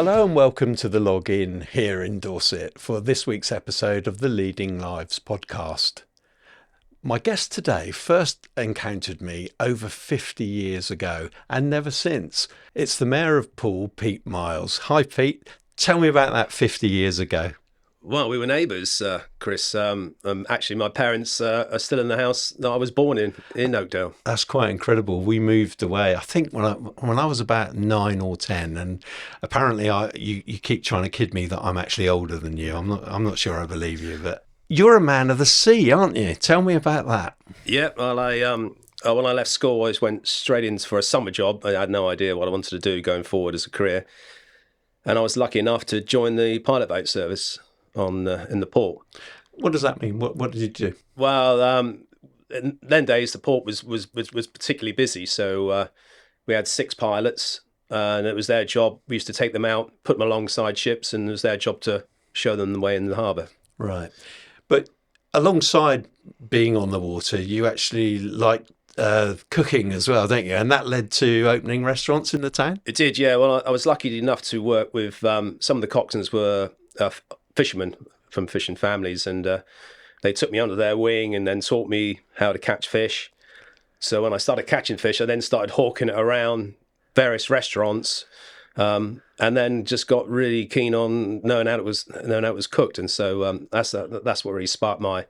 Hello and welcome to the login here in Dorset for this week's episode of the Leading Lives podcast. My guest today first encountered me over 50 years ago and never since. It's the Mayor of Poole, Pete Miles. Hi Pete, tell me about that 50 years ago. Well, we were neighbours, Chris. Actually, my parents are still in the house that I was born in Oakdale. That's quite incredible. We moved away, I think, when I was about 9 or 10, and apparently you keep trying to kid me that I'm actually older than you. I'm not sure I believe you, but you're a man of the sea, aren't you? Tell me about that. Yeah, well, when I left school, I just went straight in for a summer job. I had no idea what I wanted to do going forward as a career, and I was lucky enough to join the pilot boat service in the port. What does that mean? What did you do? Well, in them days the port was particularly busy, so we had 6 pilots, and it was their job. We used to take them out, put them alongside ships, and it was their job to show them the way in the harbour. Right, but alongside being on the water, you actually like cooking as well, don't you? And that led to opening restaurants in the town? It did, yeah. Well, I was lucky enough to work with some of the coxswains were fishermen from fishing families, and they took me under their wing and then taught me how to catch fish. So when I started catching fish, I then started hawking it around various restaurants, and then just got really keen on knowing how it was cooked. And so that's what really sparked my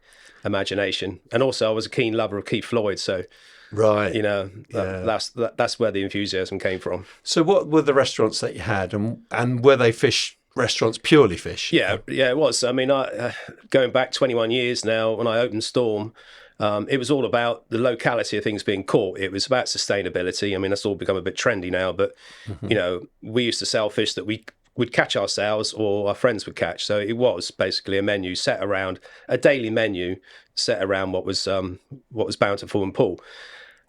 imagination. And also, I was a keen lover of Keith Floyd, so right, that's where the enthusiasm came from. So what were the restaurants that you had, and were they fish restaurants, purely fish? Yeah, it was. I mean, going back 21 years now, when I opened Storm, it was all about the locality of things being caught. It was about sustainability. I mean, that's all become a bit trendy now, but, we used to sell fish that we would catch ourselves or our friends would catch. So it was basically a daily menu set around what was bountiful in Poole.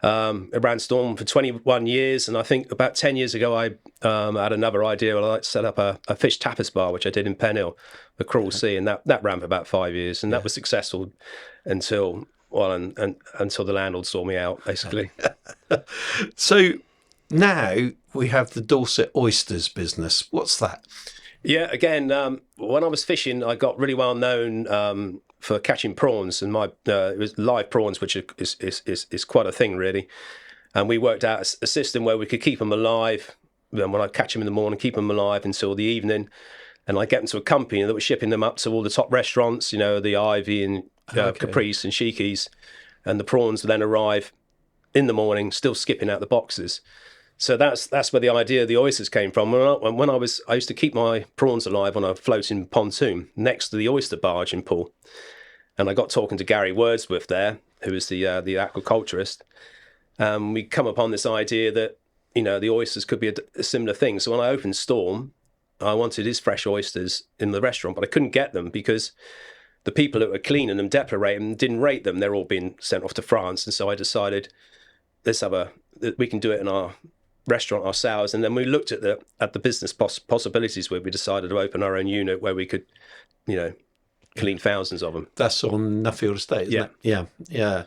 I ran Storm for 21 years, and I think about 10 years ago I had another idea. I'd like to set up a fish tapas bar, which I did in Penhill, the Cruel Sea, and that ran for about 5 years, and that was successful until the landlord saw me out, basically. So now we have the Dorset Oysters business. What's that? Yeah, again, when I was fishing, I got really well known for catching prawns, and it was live prawns, which is quite a thing, really. And we worked out a system where we could keep them alive. Then when I catch them in the morning, keep them alive until the evening, and I get them to a company that was shipping them up to all the top restaurants, the Ivy and Caprice and Sheiky's, and the prawns would then arrive in the morning, still skipping out the boxes. So that's where the idea of the oysters came from. When I used to keep my prawns alive on a floating pontoon next to the oyster barge in Poole, and I got talking to Gary Wordsworth there, who was the aquaculturist. We come upon this idea that the oysters could be a similar thing. So when I opened Storm, I wanted his fresh oysters in the restaurant, but I couldn't get them because the people that were cleaning them, decorating them, didn't rate them. They're all being sent off to France, and so I decided we can do it in our restaurant ourselves. And then we looked at the business possibilities where we decided to open our own unit where we could, clean thousands of them. That's on Nuffield Estate, isn't it? Yeah.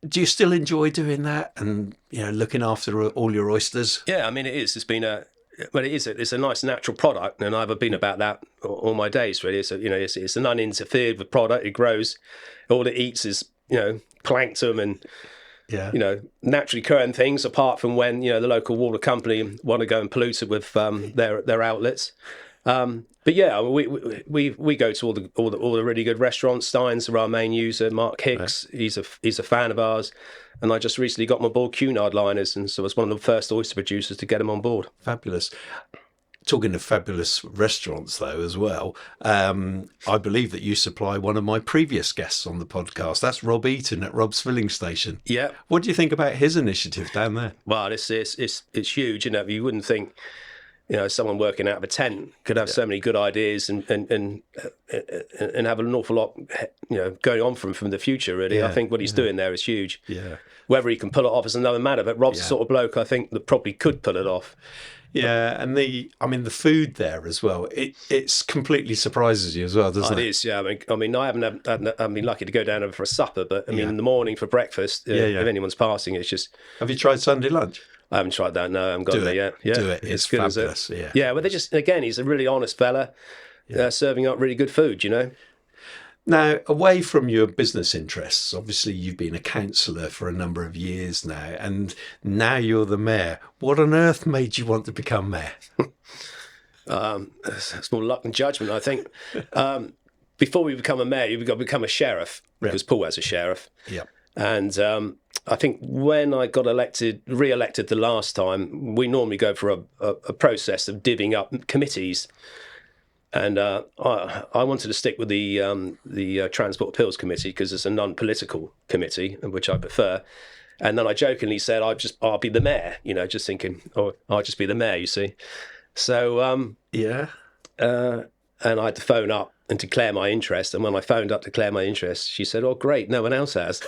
Do you still enjoy doing that and, looking after all your oysters? Yeah, I mean, it is. It's a nice natural product, and I've been about that all my days, really. So, it's an uninterfered with product. It grows. All it eats is, plankton and naturally occurring things, apart from when the local water company want to go and pollute it with their outlets. But yeah, we go to all the really good restaurants. Stein's are our main user. Mark Hicks, right. He's a fan of ours, and I just recently got him on board Cunard liners, and so I was one of the first oyster producers to get him on board. Fabulous. Talking of fabulous restaurants, though, as well, I believe that you supply one of my previous guests on the podcast. That's Rob Eaton at Rob's Filling Station. Yeah. What do you think about his initiative down there? Well, it's huge. You wouldn't think, someone working out of a tent could have so many good ideas and have an awful lot, going on from the future. Really, I think what he's doing there is huge. Yeah. Whether he can pull it off is another matter. But Rob's the sort of bloke I think that probably could pull it off. Yeah, and the food there as well. It's completely surprises you as well, doesn't it? It is, yeah. I mean, I haven't been lucky to go down over for a supper, but in the morning for breakfast, if anyone's passing, it's just. Have you tried Sunday lunch? I haven't tried that. No, I haven't got there yet. Yeah, do it. It's good, fabulous. Yeah. Yeah, but again, he's a really honest fella, serving up really good food, you know. Now, away from your business interests, obviously you've been a councillor for a number of years now, and now you're the mayor. What on earth made you want to become mayor? It's more luck and judgment, I think. Before we become a mayor, you've got to become a sheriff, because Poole has a sheriff. Yeah. And I think when I got re-elected the last time, we normally go for a process of divvying up committees. And I wanted to stick with the Transport Appeals Committee because it's a non-political committee, which I prefer. And then I jokingly said, I'll be the mayor, you know, just thinking, I'll just be the mayor, you see. So and I had to phone up and declare my interest. And when I phoned up to declare my interest, she said, "Oh, great, no one else has."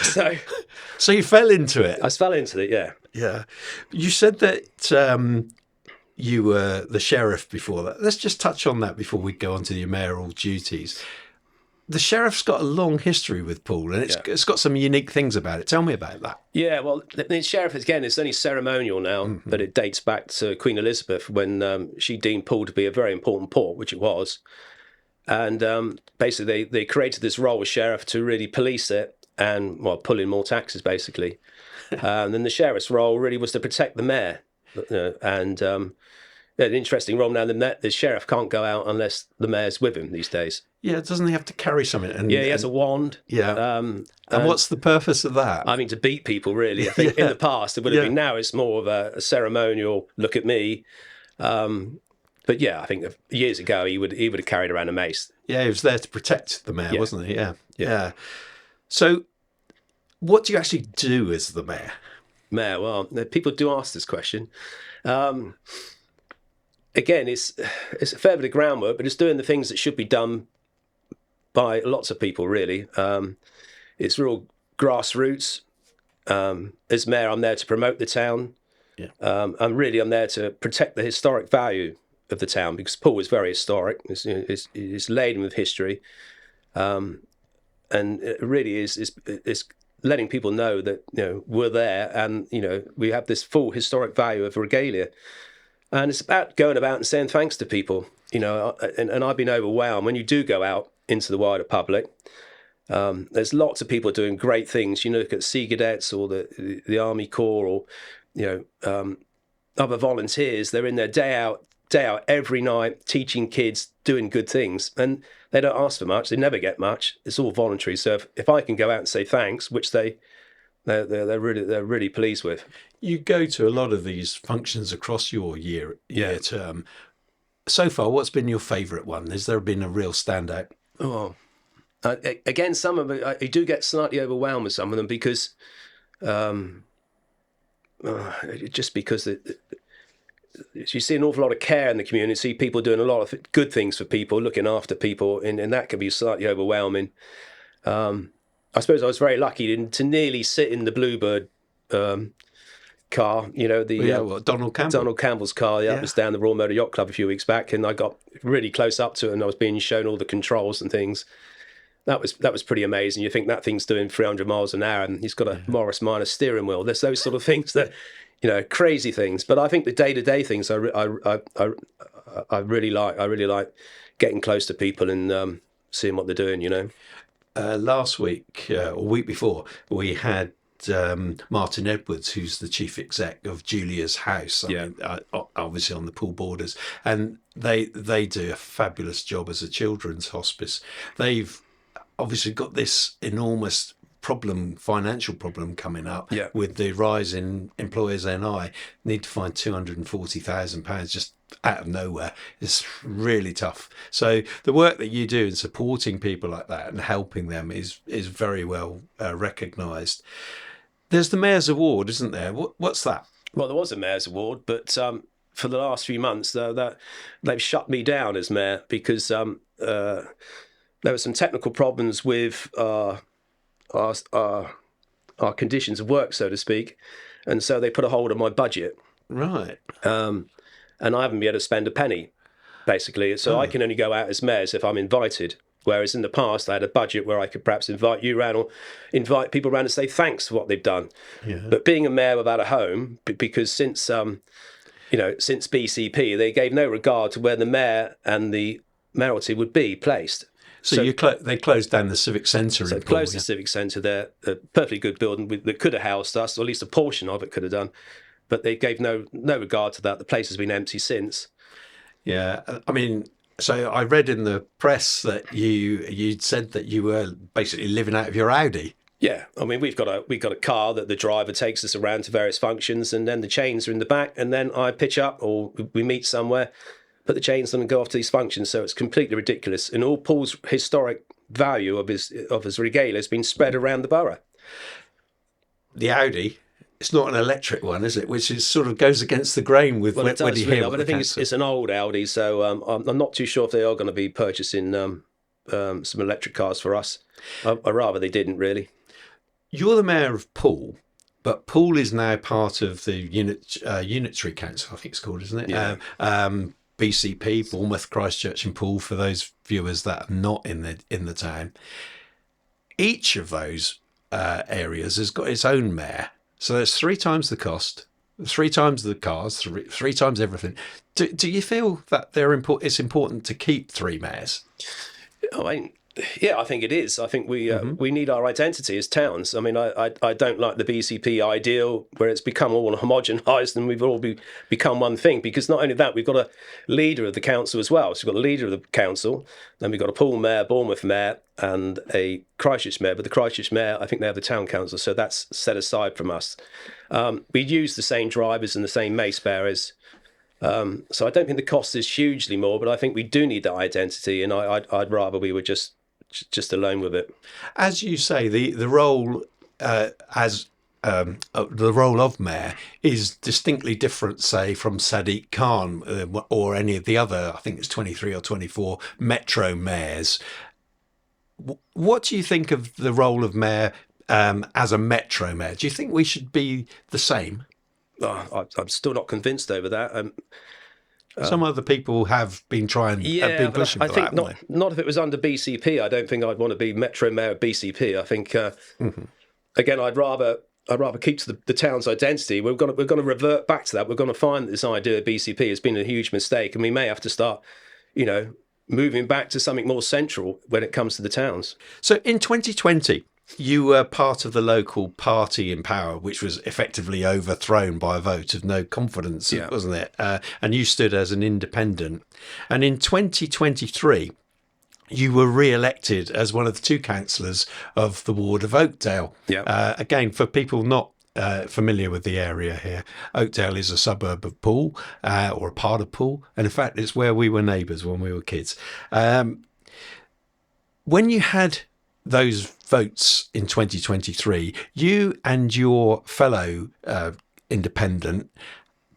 So you fell into it. I fell into it, yeah. Yeah. You said that you were the sheriff before that. Let's just touch on that before we go on to your mayoral duties. The sheriff's got a long history with Poole, and it's got some unique things about it. Tell me about that. Yeah, well, the sheriff, again, it's only ceremonial now, but it dates back to Queen Elizabeth when she deemed Poole to be a very important port, which it was. And basically, they created this role as sheriff to really police it and, well, pull in more taxes, basically. And then the sheriff's role really was to protect the mayor. An interesting role now. The sheriff can't go out unless the mayor's with him these days. Yeah, doesn't he have to carry something? He has a wand. Yeah. And what's the purpose of that? I mean, to beat people, really. I think in the past it would have been. Now it's more of a ceremonial. Look at me. But yeah, I think years ago he would have carried around a mace. Yeah, he was there to protect the mayor, wasn't he? Yeah. So, what do you actually do as the mayor? Mayor, well, people do ask this question. Again, it's a fair bit of groundwork, but it's doing the things that should be done by lots of people, really. It's real grassroots. As mayor, I'm there to promote the town. Yeah. I'm there to protect the historic value of the town, because Poole is very historic. It's laden with history. And it really is letting people know that, you know, we're there, and, you know, we have this full historic value of regalia. And it's about going about and saying thanks to people, you know, and I've been overwhelmed. When you do go out into the wider public, there's lots of people doing great things. You look at Sea Cadets or the Army Corps, or, you know, other volunteers. They're in there day out every night, teaching kids, doing good things. And they don't ask for much. They never get much. It's all voluntary. So if I can go out and say thanks, which they're really pleased with. You go to a lot of these functions across your year term. So far, what's been your favourite one? Has there been a real standout? Oh, again, some of it, I do get slightly overwhelmed with some of them, because just because you see an awful lot of care in the community, people doing a lot of good things for people, looking after people, and that can be slightly overwhelming. I suppose I was very lucky to nearly sit in the Bluebird car, you know, Donald Campbell. Donald Campbell's car. That was down the Royal Motor Yacht Club a few weeks back, and I got really close up to it, and I was being shown all the controls and things. That was pretty amazing. You think that thing's doing 300 miles an hour, and he's got a Morris Minor steering wheel. There's those sort of things that, you know, crazy things. But I think the day-to-day things I really like. I really like getting close to people and seeing what they're doing, you know. Last week, or week before, we had Martin Edwards, who's the chief exec of Julia's House, I mean, obviously on the Poole borders, and they do a fabulous job as a children's hospice. They've obviously got this enormous financial problem coming up with the rise in employers' NI. Need to find £240,000 just out of nowhere. It's really tough. So the work that you do in supporting people like that and helping them is very well recognised. There's the Mayor's Award, isn't there? What's that? Well, there was a Mayor's Award, but for the last few months, they've shut me down as mayor, because there were some technical problems with our conditions of work, so to speak, and so they put a hold on my budget. Right. And I haven't been able to spend a penny, basically. So I can only go out as mayor if I'm invited. Whereas in the past, I had a budget where I could perhaps invite you around or invite people around to say thanks for what they've done. Yeah. But being a mayor without a home, because since since BCP, they gave no regard to where the mayor and the mayoralty would be placed. So they closed down the civic centre in Poole. Closed the civic centre there, a perfectly good building that could have housed us, or at least a portion of it could have done. But they gave no regard to that. The place has been empty since. Yeah, I mean, so I read in the press that you'd said that you were basically living out of your Audi. Yeah, I mean, we've got a car that the driver takes us around to various functions, and then the chains are in the back, and then I pitch up or we meet somewhere, put the chains on and go off to these functions. So it's completely ridiculous. And all Poole's historic value of his regalia has been spread around the borough. The Audi, it's not an electric one, is it? Which is sort of goes against the grain with when you hear. But I think it's an old Audi, so I'm not too sure if they are going to be purchasing some electric cars for us. I'd rather they didn't, really. You're the mayor of Poole, but Poole is now part of the Unitary Council, I think it's called, isn't it? Yeah. BCP, Bournemouth, Christchurch and Poole, for those viewers that are not in the town. Each of those areas has got its own mayor. So there's 3 times the cost, 3 times the cars, 3 times everything. Do you feel that it's important to keep 3 mayors? I mean, yeah, I think it is. I think we need our identity as towns. I mean, I don't like the BCP ideal where it's become all homogenised and we've all become one thing, because not only that, we've got a leader of the council as well. So we've got a leader of the council, then we've got a Poole mayor, Bournemouth mayor and a Christchurch mayor. But the Christchurch mayor, I think they have the town council, so that's set aside from us. We use the same drivers and the same mace bearers. So I don't think the cost is hugely more, but I think we do need that identity, and I'd rather we were just alone with it. As you say, the role the role of mayor is distinctly different, say, from Sadiq Khan or any of the other, I think it's 23 or 24 metro mayors. What do you think of the role of mayor as a metro mayor? Do you think we should be the same? I'm still not convinced over that. Some other people have been have been pushing for that. I think not if it was under BCP. I don't think I'd want to be Metro Mayor of BCP. I think again, I'd rather keep to the town's identity. We're going to revert back to that. We're going to find that this idea of BCP has been a huge mistake, and we may have to start, moving back to something more central when it comes to the towns. So in 2020. You were part of the local party in power, which was effectively overthrown by a vote of no confidence, wasn't it? And you stood as an independent. And in 2023, you were re-elected as one of the 2 councillors of the ward of Oakdale. Yeah. Again, for people not familiar with the area here, Oakdale is a suburb of Poole, or a part of Poole. And in fact, it's where we were neighbours when we were kids. When you had those votes in 2023, you and your fellow independent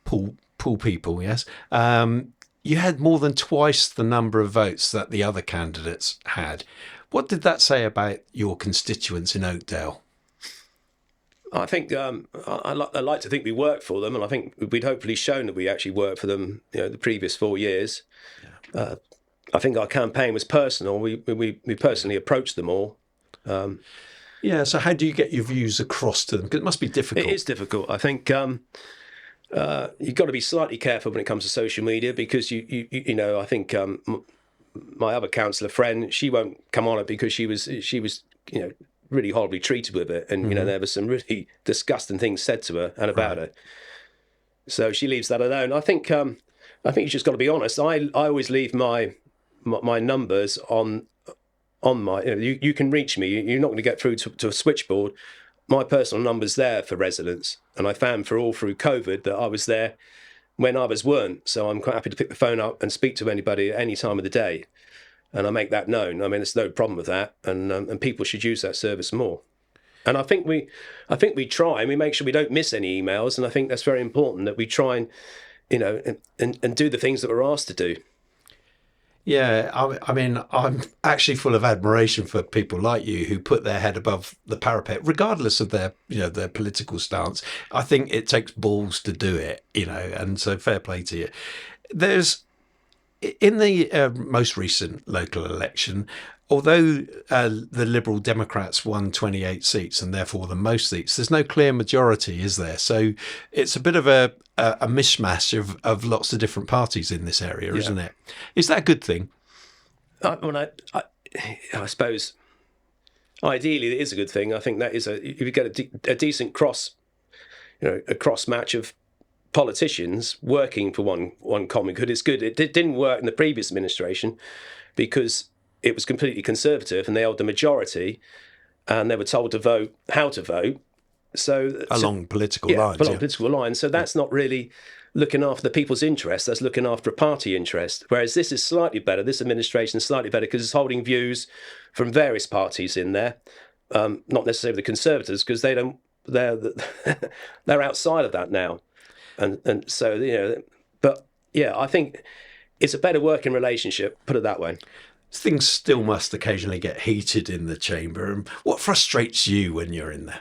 Poole people, yes, you had more than twice the number of votes that the other candidates had. What did that say about your constituents in Oakdale? I think I like to think we worked for them, and I think we'd hopefully shown that we actually worked for them, the previous 4 years. Yeah. I think our campaign was personal. We personally approached them all. So how do you get your views across to them? Because it must be difficult. It is difficult. I think you've got to be slightly careful when it comes to social media, because I think my other councillor friend, she won't come on it because she was really horribly treated with it, and there were some really disgusting things said to her and about her. So she leaves that alone. I think you just got to be honest. I always leave my numbers on my. You can reach me. You're not going to get through to a switchboard. My personal number's there for residents, and I found through COVID that I was there when others weren't. So I'm quite happy to pick the phone up and speak to anybody at any time of the day, and I make that known. I mean, there's no problem with that, and people should use that service more. And I think we try and we make sure we don't miss any emails, and I think that's very important that we try and and do the things that we're asked to do. Yeah, I mean, I'm actually full of admiration for people like you who put their head above the parapet, regardless of their political stance. I think it takes balls to do it, and so fair play to you. There's In the most recent local election, although the Liberal Democrats won 28 seats and therefore the most seats, there's no clear majority, is there? So it's a bit of a mishmash of lots of different parties in this area, isn't it? Is that a good thing? I suppose ideally it is a good thing. I think that is if you get a decent cross match of politicians working for one common good, it's good. It didn't work in the previous administration because it was completely conservative and they held the majority and they were told to vote how to vote. So along political lines. Political lines. So that's not really looking after the people's interest. That's looking after a party interest. Whereas this is slightly better. This administration is slightly better because it's holding views from various parties in there, not necessarily the Conservatives, because they're outside of that now. And so, but yeah, I think it's a better working relationship, put it that way. Things still must occasionally get heated in the chamber. And what frustrates you when you're in there?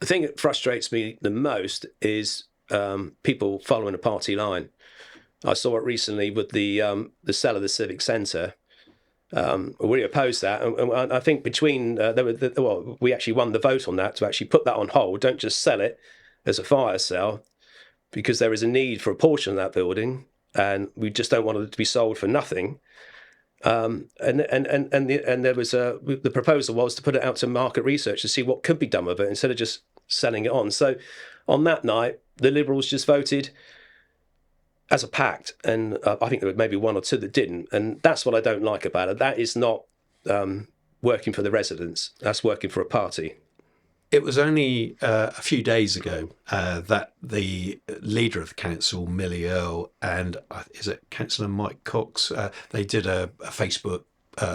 The thing that frustrates me the most is people following a party line. I saw it recently with the sale of the Civic Centre. We opposed that, and I think between we actually won the vote on that to actually put that on hold. Don't just sell it as a fire sale, because there is a need for a portion of that building, and we just don't want it to be sold for nothing. And there was the proposal was to put it out to market research to see what could be done with it instead of just selling it on. So on that night, the Liberals just voted as a pact, and I think there were maybe one or two that didn't, and that's what I don't like about it. That is not working for the residents. That's working for a party. It was only a few days ago that the leader of the council, Millie Earle, and is it Councillor Mike Cox, they did a Facebook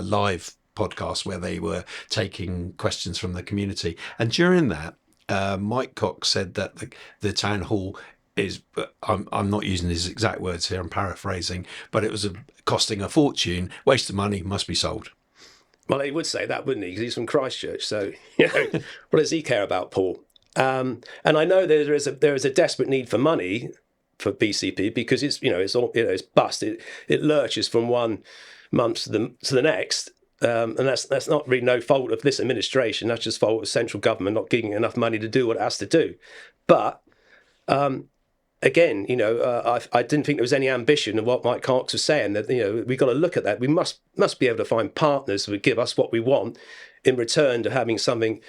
live podcast where they were taking questions from the community. And during that, Mike Cox said that the town hall is, I'm not using his exact words here, I'm paraphrasing, but it was costing a fortune, waste of money, must be sold. Well, he would say that, wouldn't he? Because he's from Christchurch. So, what does he care about, Poole? And I know there is a desperate need for money for BCP because it's bust. It lurches from one month to the next, and that's not really no fault of this administration. That's just fault of central government not giving enough money to do what it has to do. But again, I didn't think there was any ambition in what Mike Cox was saying, that, we've got to look at that. We must be able to find partners who would give us what we want in return to having something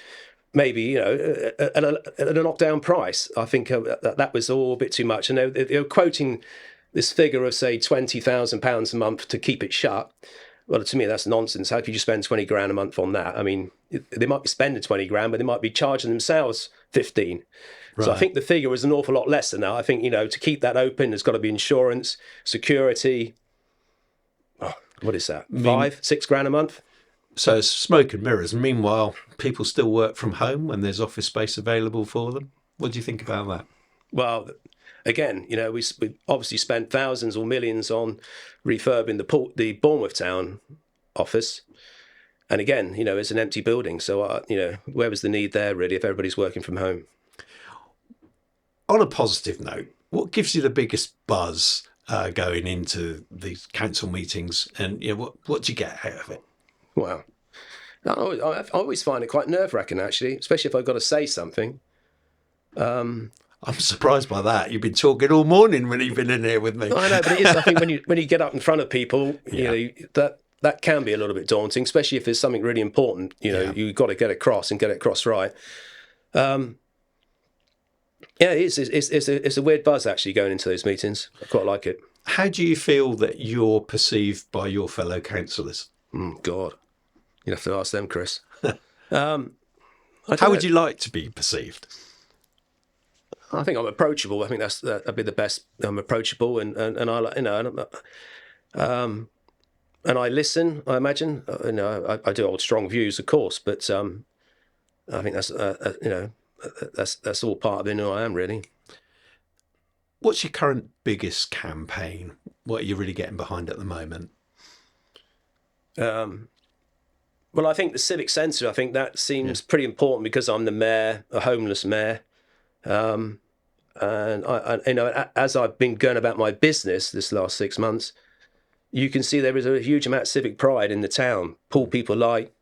maybe, at a knockdown price. I think that was all a bit too much. And they were quoting this figure of, say, £20,000 a month to keep it shut. Well, to me, that's nonsense. How could you spend 20 grand a month on that? I mean, they might be spending 20 grand, but they might be charging themselves 15. Right. So I think the figure is an awful lot less than that. I think, to keep that open, there's got to be insurance, security. Oh, what is that? 6 grand a month? So it's smoke and mirrors. Meanwhile, people still work from home when there's office space available for them. What do you think about that? Well, again, we obviously spent thousands or millions on refurbing the Bournemouth Town office. And again, it's an empty building. So, where was the need there, really, if everybody's working from home? On a positive note, what gives you the biggest buzz going into these council meetings, and what do you get out of it? Well, I always find it quite nerve-wracking, actually, especially if I've got to say something. I'm surprised by that. You've been talking all morning when you've been in here with me. I know, but it is. I think when you get up in front of people, that can be a little bit daunting, especially if there's something really important. You've got to get across and get it across right. Yeah, it's a weird buzz actually going into those meetings. I quite like it. How do you feel that you're perceived by your fellow councillors? God, you'd have to ask them, Chris. How would you like to be perceived? I think I'm approachable. I think that'd be the best. I'm approachable, and I listen. I imagine. I do hold strong views, of course, but I think that's that's all part of who I am, really. What's your current biggest campaign? What are you really getting behind at the moment? Well, I think the Civic Centre, I think that seems pretty important because I'm the mayor, a homeless mayor. And I as I've been going about my business this last 6 months, you can see there is a huge amount of civic pride in the town. Poole people like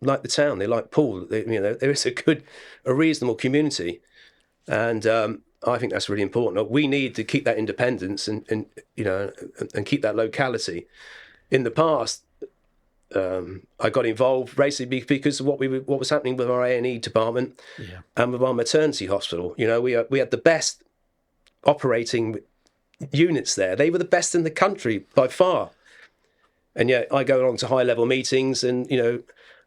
the town. They like Poole. There is a reasonable community, and I think that's really important. We need to keep that independence and keep that locality. In the past, I got involved basically because of what was happening with our A&E department and with our maternity hospital. We had the best operating units there. They were the best in the country by far. And yet I go along to high level meetings, and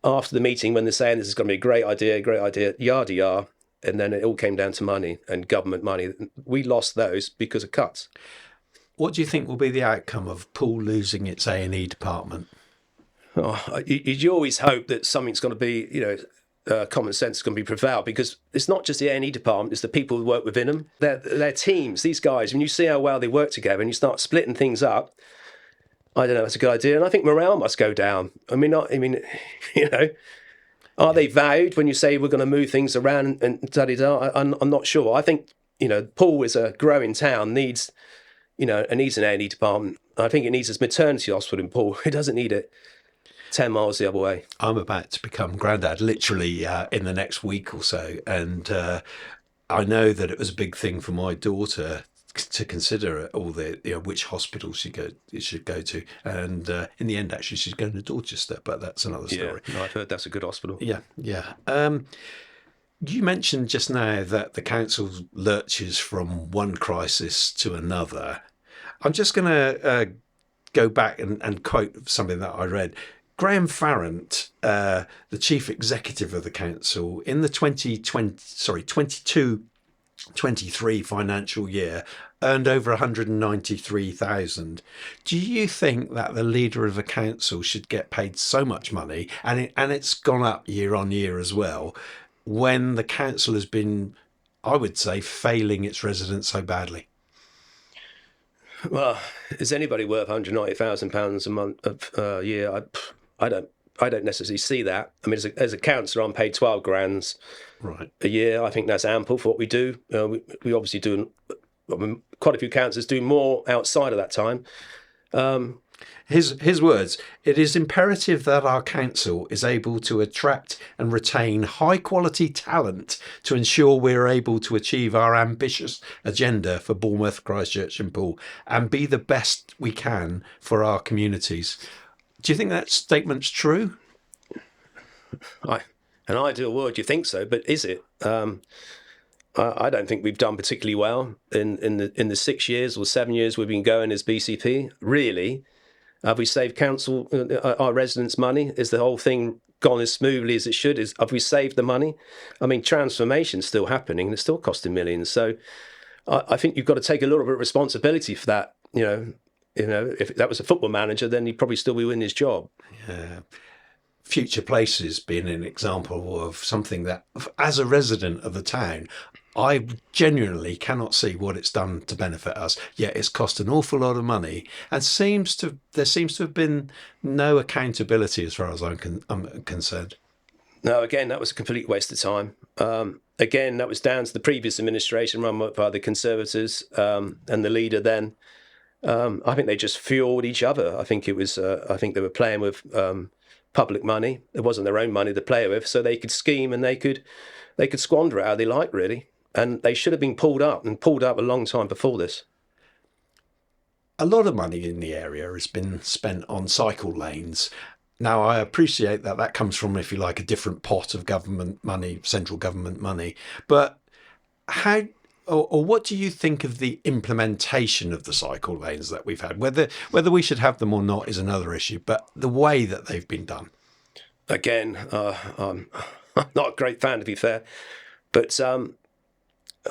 after the meeting, when they're saying this is going to be a great idea, yada yada, and then it all came down to money and government money. We lost those because of cuts. What do you think will be the outcome of Poole losing its A&E department? You always hope that something's going to be, common sense is going to be prevailed, because it's not just the A&E department, it's the people who work within them. They're teams. These guys, when you see how well they work together and you start splitting things up, I don't know, that's a good idea. And I think morale must go down. Are they valued when you say we're going to move things around and da-da-da? I'm not sure. I think, Poole is a growing town, needs an A&E department. I think it needs its maternity hospital in Poole. It doesn't need it 10 miles the other way. I'm about to become granddad literally in the next week or so. And I know that it was a big thing for my daughter to consider all the which hospital she should go to, and in the end actually she's going to Dorchester, but that's another story. No, I've heard that's a good hospital. Yeah. You mentioned just now that the council lurches from one crisis to another. I'm just going to go back and quote something that I read. Graham Farrant, the chief executive of the council, in the 22-23 financial year, earned over 193,000. Do you think that the leader of a council should get paid so much money, and it's gone up year on year as well, when the council has been, I would say, failing its residents so badly? Well, is anybody worth £190,000 a month a year? I don't necessarily see that. I mean, as a councillor, I'm paid 12 grand a year. I think that's ample for what we do. We obviously do. Quite a few councillors do more outside of that time. His words: "It is imperative that our council is able to attract and retain high quality talent to ensure we are able to achieve our ambitious agenda for Bournemouth, Christchurch and Poole, and be the best we can for our communities." Do you think that statement's true? An ideal word, you think so, but is it? I don't think we've done particularly well in the 6 years or 7 years we've been going as BCP. Really, have we saved council, our residents' money? Is the whole thing gone as smoothly as it should? Have we saved the money? I mean, transformation's still happening and it's still costing millions. So I think you've got to take a little bit of responsibility for that. If that was a football manager, then he'd probably still be winning his job. Yeah. Future Places being an example of something that, as a resident of the town, I genuinely cannot see what it's done to benefit us. Yet it's cost an awful lot of money, and there seems to have been no accountability as far as I'm concerned. No, again, that was a complete waste of time. Again, that was down to the previous administration run by the Conservatives and the leader then. I think they just fueled each other. I think it was. I think they were playing with public money. It wasn't their own money to play with, so they could scheme and they could squander it how they liked, really. And they should have been pulled up a long time before this. A lot of money in the area has been spent on cycle lanes. Now, I appreciate that comes from, if you like, a different pot of government money, central government money. But how, or what do you think of the implementation of the cycle lanes that we've had? Whether we should have them or not is another issue, but the way that they've been done. Again, I'm not a great fan, to be fair, but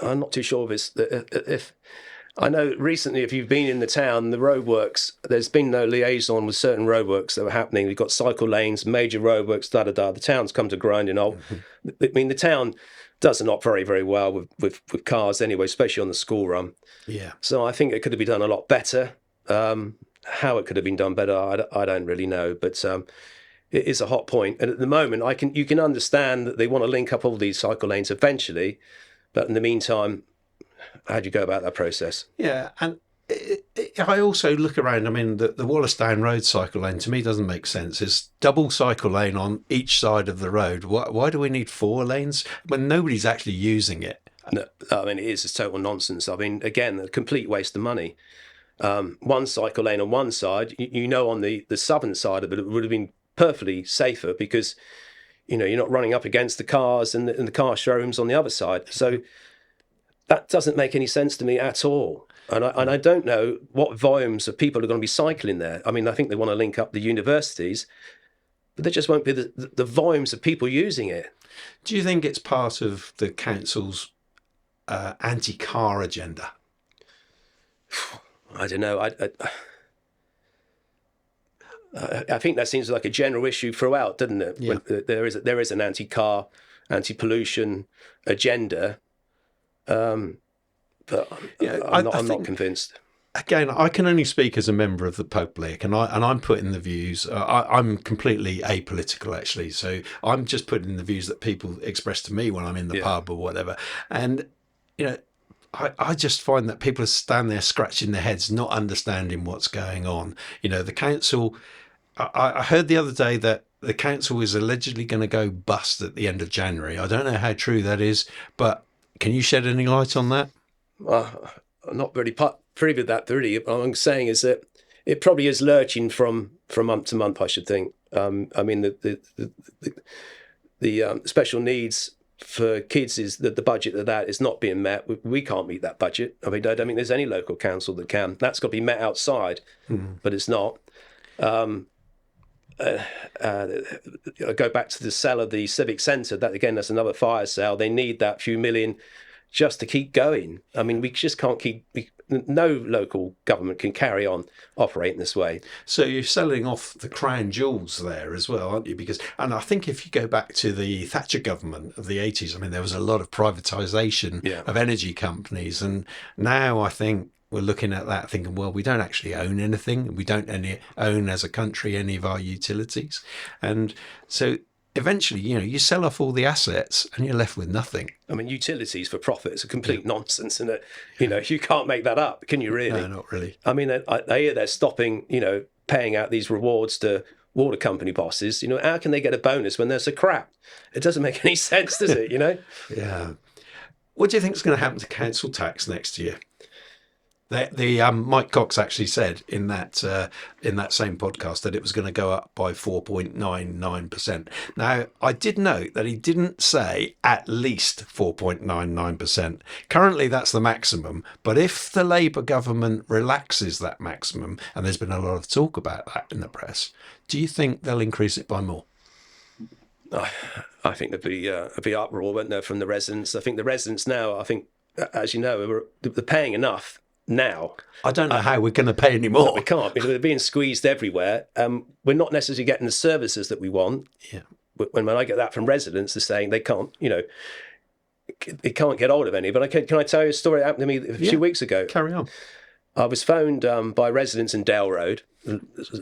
I'm not too sure if I know recently, if you've been in the town, the roadworks, there's been no liaison with certain roadworks that were happening. We've got cycle lanes, major roadworks, The town's come to grinding halt. I mean, the town doesn't operate very, very well with cars anyway, especially on the school run. Yeah. So I think it could have been done a lot better. How it could have been done better, I don't really know. But it is a hot point. And at the moment, you can understand that they want to link up all these cycle lanes eventually. But in the meantime, how do you go about that process? Yeah, and I also look around. I mean, the Wallace Down Road cycle lane to me doesn't make sense. It's double cycle lane on each side of the road. Why do we need 4 lanes when nobody's actually using it? No, I mean, it is a total nonsense. I mean, again, a complete waste of money. One cycle lane on one side, on the southern side of it would have been perfectly safer because, you're not running up against the cars and the car showrooms on the other side. So that doesn't make any sense to me at all. And I don't know what volumes of people are going to be cycling there. I mean, I think they want to link up the universities, but there just won't be the volumes of people using it. Do you think it's part of the council's anti-car agenda? I don't know. I think that seems like a general issue throughout, doesn't it? Yeah. When there is an anti-car, anti-pollution agenda, but I'm not convinced. Again, I can only speak as a member of the public, and I'm putting the views. I'm completely apolitical, actually, so I'm just putting the views that people express to me when I'm in the pub or whatever. And I just find that people stand there scratching their heads, not understanding what's going on. The council. I heard the other day that the council is allegedly going to go bust at the end of January. I don't know how true that is, but can you shed any light on that? I'm not really privy to that, really. What I'm saying is that it probably is lurching from month to month, I should think. I mean, the special needs for kids is that the budget of that is not being met. We can't meet that budget. I mean, I don't think there's any local council that can. That's got to be met outside, but it's not. I go back to the sale of the civic centre. That again, that's another fire sale. They need that few million just to keep going. I mean, we just can't keep. No local government can carry on operating this way. So you're selling off the crown jewels there as well, aren't you? And I think if you go back to the Thatcher government of the 80s, I mean, there was a lot of privatisation of energy companies, and now I think we're looking at that thinking, well, we don't actually own anything. We don't own as a country any of our utilities. And so eventually, you sell off all the assets and you're left with nothing. I mean, utilities for profit is a complete nonsense. And, you can't make that up, can you really? No, not really. I mean, I hear they're stopping, paying out these rewards to water company bosses. How can they get a bonus when they're so crap? It doesn't make any sense, does it, Yeah. What do you think is going to happen to council tax next year? Mike Cox actually said in that same podcast that it was going to go up by 4.99%. Now, I did note that he didn't say at least 4.99%. Currently, that's the maximum. But if the Labour government relaxes that maximum, and there's been a lot of talk about that in the press, do you think they'll increase it by more? I think there'd be uproar, won't there, from the residents? I think the residents now, as you know, they're paying enough. Now, I don't know how we're going to pay any more. No, we can't. They're being squeezed everywhere. We're not necessarily getting the services that we want. Yeah. When I get that from residents, they're saying they can't. They can't get hold of any. But can I tell you a story that happened to me a few weeks ago? Carry on. I was phoned by residents in Dale Road,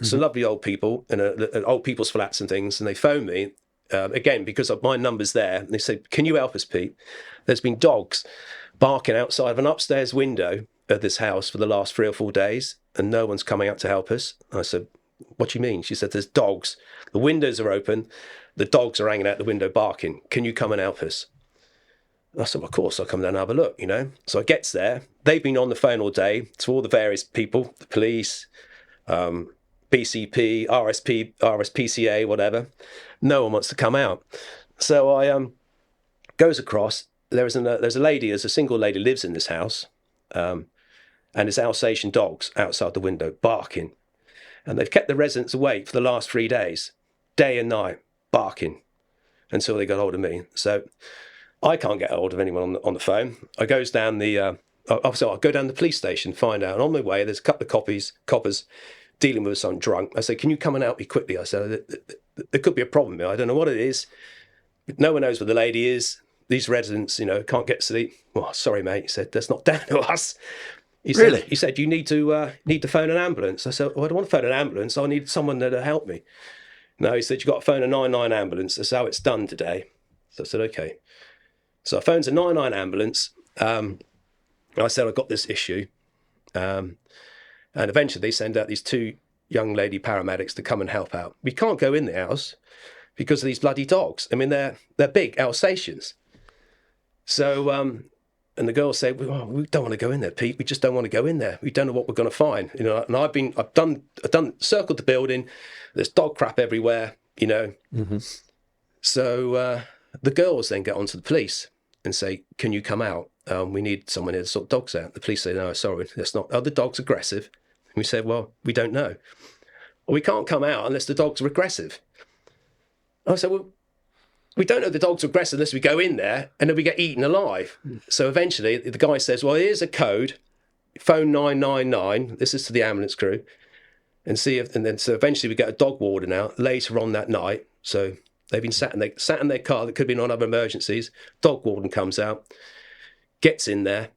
some lovely old people in old people's flats and things, and they phoned me again because of my number's there. And they said, "Can you help us, Pete? There's been dogs barking outside of an upstairs window at this house for the last 3 or 4 days, and no one's coming out to help us." I said, "What do you mean?" She said, "There's dogs. The windows are open. The dogs are hanging out the window barking. Can you come and help us?" I said, "Of course, I'll come down and have a look, So I gets there. They've been on the phone all day to all the various people, the police, BCP, RSPCA, whatever. No one wants to come out. So I goes across. There's a single lady lives in this house. And there's Alsatian dogs outside the window barking. And they've kept the residents awake for the last 3 days, day and night, barking, until they got hold of me. So I can't get hold of anyone on the phone. I goes down I'll go down the police station, find out. And on my way, there's a couple of coppers dealing with some drunk. I said, "Can you come and help me quickly?" I said, "There could be a problem here. I don't know what it is. No one knows where the lady is. These residents, can't get sleep." "Well, sorry, mate," he said, "that's not down to us." He said, "You need to phone an ambulance." I said, "Well, I don't want to phone an ambulance. I need someone there to help me." "No," he said, "you've got to phone a 999 ambulance. That's how it's done today." So I said, "Okay." So I phoned a 999 ambulance. I said, "I've got this issue." And eventually they send out these 2 young lady paramedics to come and help out. We can't go in the house because of these bloody dogs. I mean, they're big Alsatians. So, and the girls say, well, we don't want to go in there, Pete. We just don't want to go in there. We don't know what we're going to find. You know, and I've done circled the building. There's dog crap everywhere, you know. Mm-hmm. So the girls then get onto the police and say, can you come out? We need someone here to sort dogs out. The police say, no, sorry, that's not. Are the dogs aggressive? And we said, well, we don't know. Well, we can't come out unless the dogs are aggressive. I said, well, we don't know the dogs are aggressive unless we go in there and then we get eaten alive. So eventually the guy says, well, here's a code, phone 999. This is to the ambulance crew. And so eventually we get a dog warden out later on that night. So they've been sat in their car that could have been on other emergencies. Dog warden comes out, gets in there,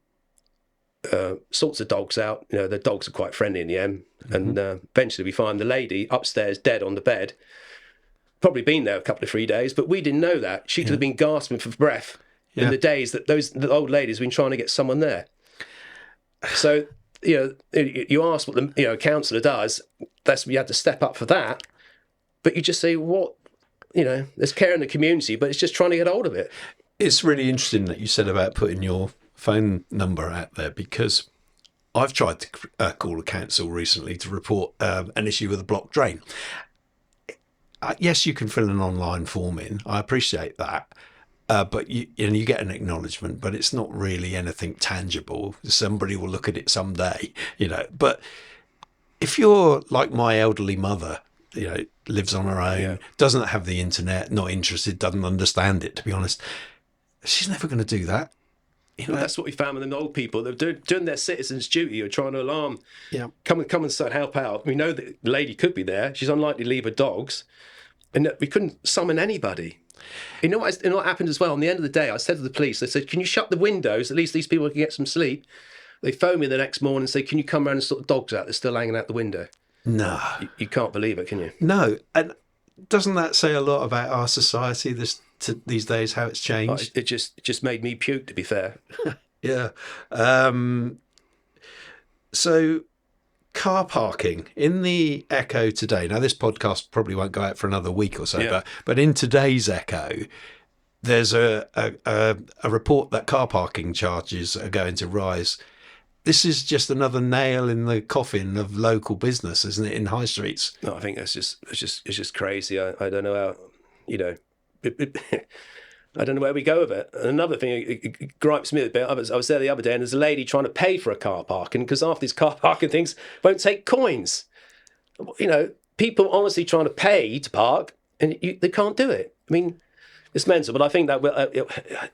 sorts the dogs out. You know, the dogs are quite friendly in the end. Mm-hmm. And eventually we find the lady upstairs dead on the bed. Probably been there a couple of 3 days, but we didn't know that. She could have been gasping for breath in the days that the old lady's been trying to get someone there. So, you know, you ask what the councillor does. That's you had to step up for that. But you just say, what? You know, there's care in the community, but it's just trying to get hold of it. It's really interesting that you said about putting your phone number out there, because I've tried to call a council recently to report an issue with a blocked drain. Yes, you can fill an online form in. I appreciate that. But you get an acknowledgement, but it's not really anything tangible. Somebody will look at it someday, you know. But if you're like my elderly mother, you know, lives on her own, doesn't have the internet, not interested, doesn't understand it, to be honest, she's never going to do that. You know, well, that's what we found with the old people. They're doing their citizens' duty or trying to alarm. Yeah. Come and help out. We know that the lady could be there. She's unlikely to leave her dogs. And we couldn't summon anybody. You know what happened as well? On the end of the day, I said to the police, they said, can you shut the windows? At least these people can get some sleep. They phoned me the next morning and say, can you come around and sort the dogs out? They're still hanging out the window. No. You can't believe it, can you? No. And doesn't that say a lot about our society these days, how it's changed? It just made me puke, to be fair. Yeah. So car parking in the Echo today. Now, this podcast probably won't go out for another week or so, but in today's Echo, there's a report that car parking charges are going to rise. This is just another nail in the coffin of local business, isn't it, in high streets? No, I think it's just crazy. I don't know how, you know, I don't know where we go with it. And another thing, it gripes me a bit. I was there the other day, and there's a lady trying to pay for a car parking because half these car parking things won't take coins. You know, people honestly trying to pay to park, and they can't do it. I mean, it's mental. But I think that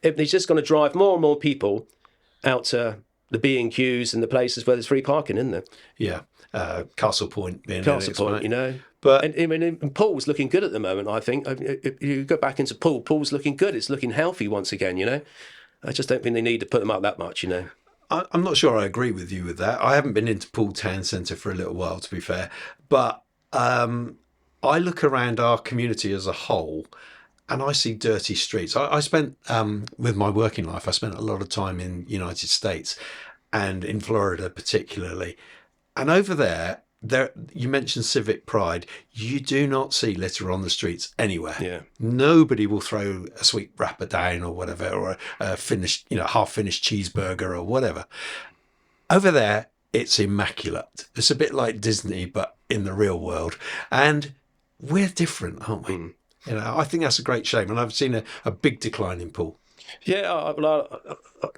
it's just going to drive more and more people out to the B&Qs and the places where there's free parking, isn't there? Yeah, Castle Point being Castle Point, you know. But and Poole's looking good at the moment, I think. If you go back into Poole, Poole's looking good. It's looking healthy once again, you know. I just don't think they need to put them up that much, you know. I'm not sure I agree with you with that. I haven't been into Poole Town Centre for a little while, to be fair. But I look around our community as a whole, and I see dirty streets. I spent, with my working life, I spent a lot of time in the United States and in Florida particularly. And over there, you mentioned civic pride. You do not see litter on the streets anywhere. Yeah. Nobody will throw a sweet wrapper down or whatever, or a finished, half-finished cheeseburger or whatever. Over there, it's immaculate. It's a bit like Disney, but in the real world. And we're different, aren't we? Mm. I think that's a great shame. And I've seen a big decline in Poole. Yeah,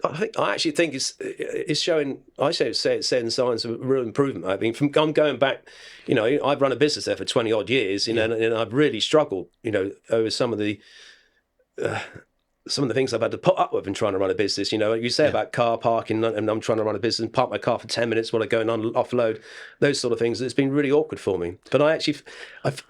I actually think it's showing. I say it's saying signs of real improvement. I mean, I'm going back. I've run a business there for 20 odd years. And I've really struggled. Over some of the things I've had to put up with in trying to run a business. You say about car parking, and I'm trying to run a business and park my car for 10 minutes while I go and offload, those sort of things. It's been really awkward for me. But I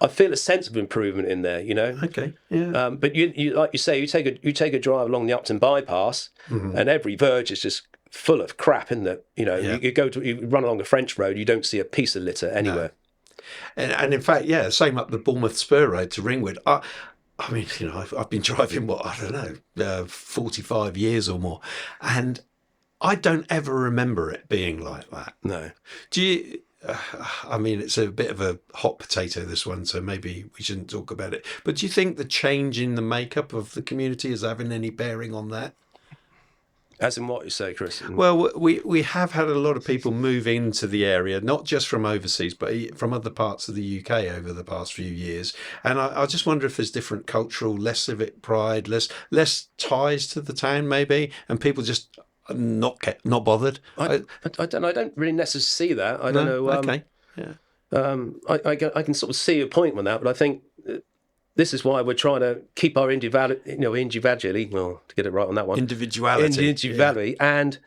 feel a sense of improvement in there. Okay. Yeah. But you like you say, you take a drive along the Upton bypass, mm-hmm. and every verge is just full of crap, isn't it? You run along a French road, you don't see a piece of litter anywhere. No. And in fact, same up the Bournemouth Spur Road to Ringwood. I mean, I've been driving, 45 years or more. And I don't ever remember it being like that. No. Do you, I mean, it's a bit of a hot potato, this one, so maybe we shouldn't talk about it. But do you think the change in the makeup of the community is having any bearing on that? As in what you say, Chris? Well, we have had a lot of people move into the area, not just from overseas, but from other parts of the UK over the past few years. And I just wonder if there's different cultural, less civic pride, less ties to the town, maybe, and people just not bothered. I don't know. I don't really necessarily see that. I don't know. Okay. Yeah. I can sort of see a point with that, but I think this is why we're trying to keep our individuality, well, to get it right on that one, individuality, and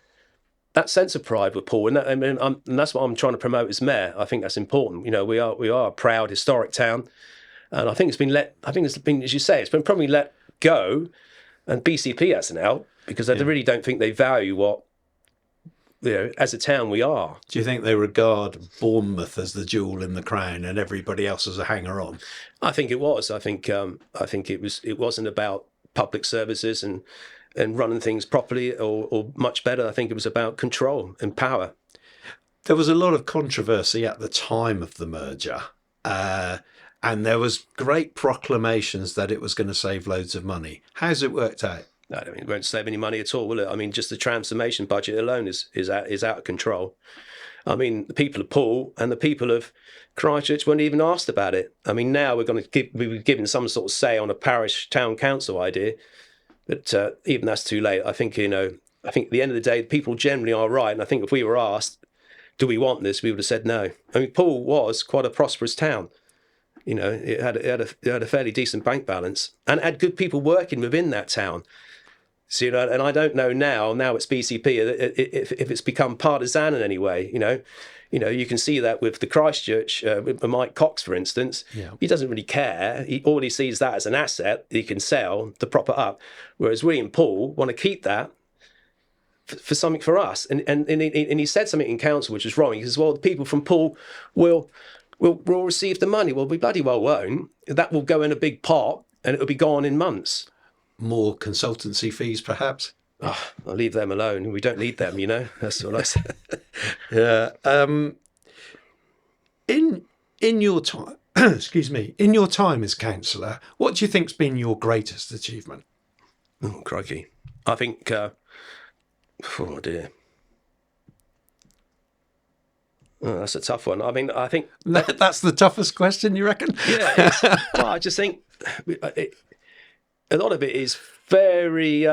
that sense of pride with Poole, and that's what I'm trying to promote as mayor. I think that's important. We are a proud historic town, and I think it's been, as you say, it's been probably let go, and BCP hasn't helped because I really don't think they value what, as a town we are. Do you think they regard Bournemouth as the jewel in the crown and everybody else as a hanger-on? I think it was. I think it wasn't about public services and running things properly or much better. I think it was about control and power. There was a lot of controversy at the time of the merger, and there was great proclamations that it was going to save loads of money. How's it worked out? I don't mean it won't save any money at all, will it? I mean, just the transformation budget alone is out of control. I mean, the people of Poole and the people of Christchurch weren't even asked about it. I mean, now we were given some sort of say on a parish town council idea, but even that's too late. I think at the end of the day, people generally are right, and I think if we were asked, do we want this, we would have said no. I mean, Poole was quite a prosperous town. It had a fairly decent bank balance and had good people working within that town. So, and I don't know now it's BCP, if it's become partisan in any way, you can see that with the Christchurch, with Mike Cox, for instance. Yeah. He doesn't really care. All he sees that as an asset he can sell to prop it up. Whereas we in Poole want to keep that for something for us. And he said something in council which was wrong. He says, well, the people from Poole will receive the money. Well, we bloody well won't. That will go in a big pot and it'll be gone in months. More consultancy fees, perhaps? Oh, I'll leave them alone. We don't need them, That's what I said. Yeah. In your time, excuse me, in your time as councillor, what do you think's been your greatest achievement? Oh, crikey. I think, oh dear. Oh, that's a tough one. I mean, I think... That's the toughest question, you reckon? Yeah. Well, I just think a lot of it is very...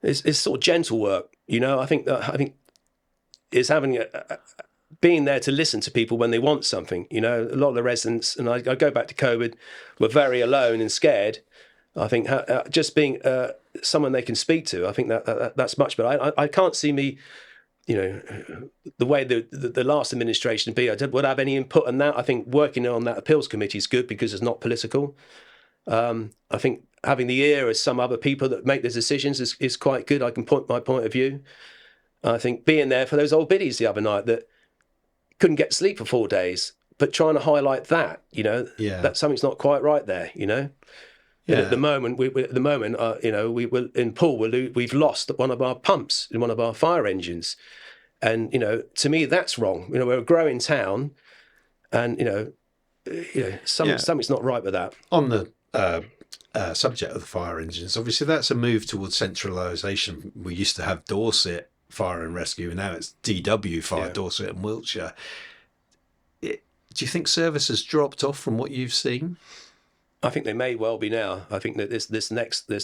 it's sort of gentle work, I think is having being there to listen to people when they want something. A lot of the residents, and I go back to COVID, were very alone and scared. I think just being someone they can speak to, I think that's much better. I can't see me, the way the last administration would have any input on that. I think working on that appeals committee is good because it's not political. I think having the ear of some other people that make the decisions is quite good. I can point my point of view. I think being there for those old biddies the other night that couldn't get sleep for 4 days, but trying to highlight that, that something's not quite right there, Yeah. At the moment, we were in Poole. We've lost one of our pumps in one of our fire engines, and to me that's wrong. We're a growing town, and something's not right with that. On the subject of the fire engines, obviously that's a move towards centralisation. We used to have Dorset Fire and Rescue, and now it's DW Fire, Dorset and Wiltshire. Do you think service has dropped off from what you've seen? I think they may well be now. I think that this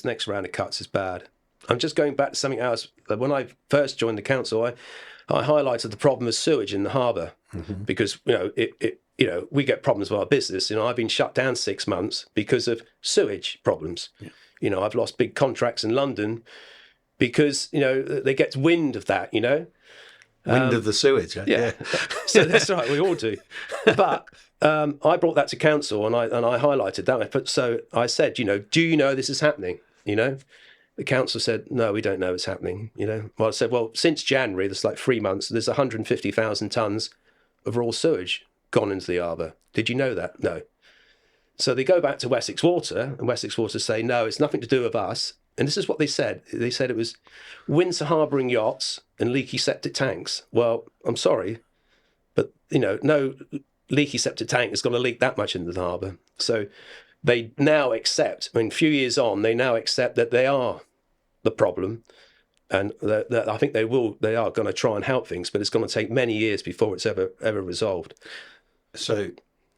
next round of cuts is bad. I'm just going back to something else. When I first joined the council, I highlighted the problem of sewage in the harbour, because we get problems with our business. I've been shut down 6 months because of sewage problems. Yeah. I've lost big contracts in London because they get wind of that. Wind of the sewage. Yeah. So that's right. We all do. But I brought that to council and I highlighted that. So I said, do you know this is happening? The council said, no, we don't know it's happening. Well, I said, well, since January, there's like 3 months, there's 150,000 tonnes of raw sewage gone into the harbour. Did you know that? No. So they go back to Wessex Water, and Wessex Water say, no, it's nothing to do with us. And this is what they said. They said it was winter harbouring yachts and leaky septic tanks. Well, I'm sorry, but, no leaky septic tank is going to leak that much into the harbour. So they now accept, a few years on, they now accept that they are the problem. And that I think they are going to try and help things, but it's going to take many years before it's ever resolved. So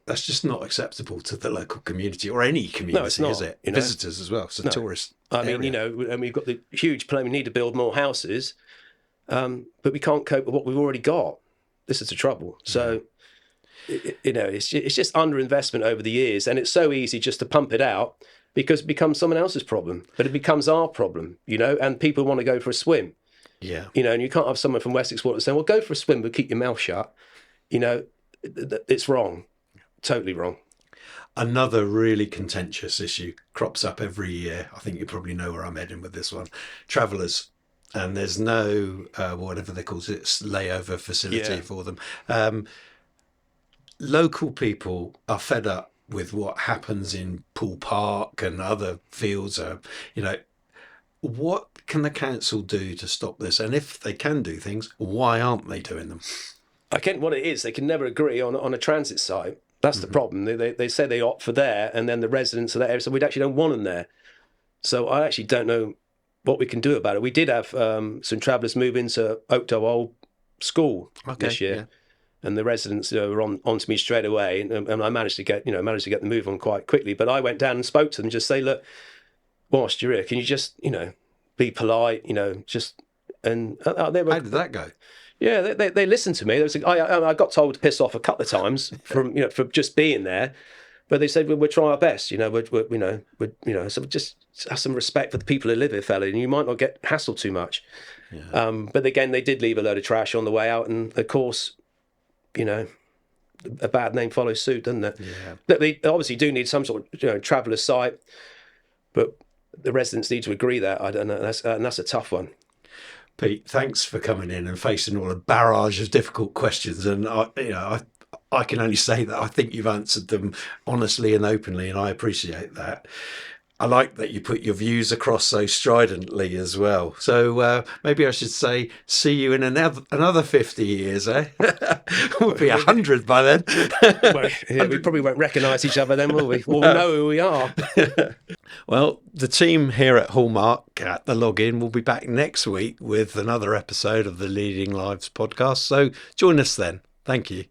that's just not acceptable to the local community or any community, No, it's not, is it? Visitors as well. It's a tourist area. And we've got the huge plan. We need to build more houses, but we can't cope with what we've already got. This is the trouble. So, it's just underinvestment over the years, and it's so easy just to pump it out because it becomes someone else's problem, but it becomes our problem, and people want to go for a swim. Yeah. And you can't have someone from Wessex Water saying, well, go for a swim, but keep your mouth shut. It's wrong. Totally wrong. Another really contentious issue crops up every year. I think you probably know where I'm heading with this one. Travellers. And there's no, whatever they call it, layover facility for them. Local people are fed up with what happens in Poole Park and other fields. What can the council do to stop this? And if they can do things, why aren't they doing them? Again, what it is, they can never agree on a transit site. That's the problem. They say they opt for there, and then the residents of that area, so we actually don't want them there. So I actually don't know what we can do about it. We did have some travellers move into Oakdale Old School this year. Yeah. And the residents were onto me straight away, and I managed to get the move on quite quickly. But I went down and spoke to them, just say, look, whilst you're here, can you just be polite, just and they were. How did that go? Yeah, they listened to me. I got told to piss off a couple of times from just being there, but they said we'll try our best. So just have some respect for the people who live here, fella, and you might not get hassled too much. Yeah. But again, they did leave a load of trash on the way out, and of course, a bad name follows suit, doesn't it? Yeah. They obviously do need some sort of traveller site, but the residents need to agree that. I don't know, and that's a tough one. Pete, thanks for coming in and facing all a barrage of difficult questions. And I can only say that I think you've answered them honestly and openly, and I appreciate that. I like that you put your views across so stridently as well. So maybe I should say, see you in another 50 years, eh? We'll be 100 by then. Well, yeah, we probably won't recognise each other then, will we? We'll know who we are. Well, the team here at Hallmark at The Login will be back next week with another episode of the Leading Lives podcast. So join us then. Thank you.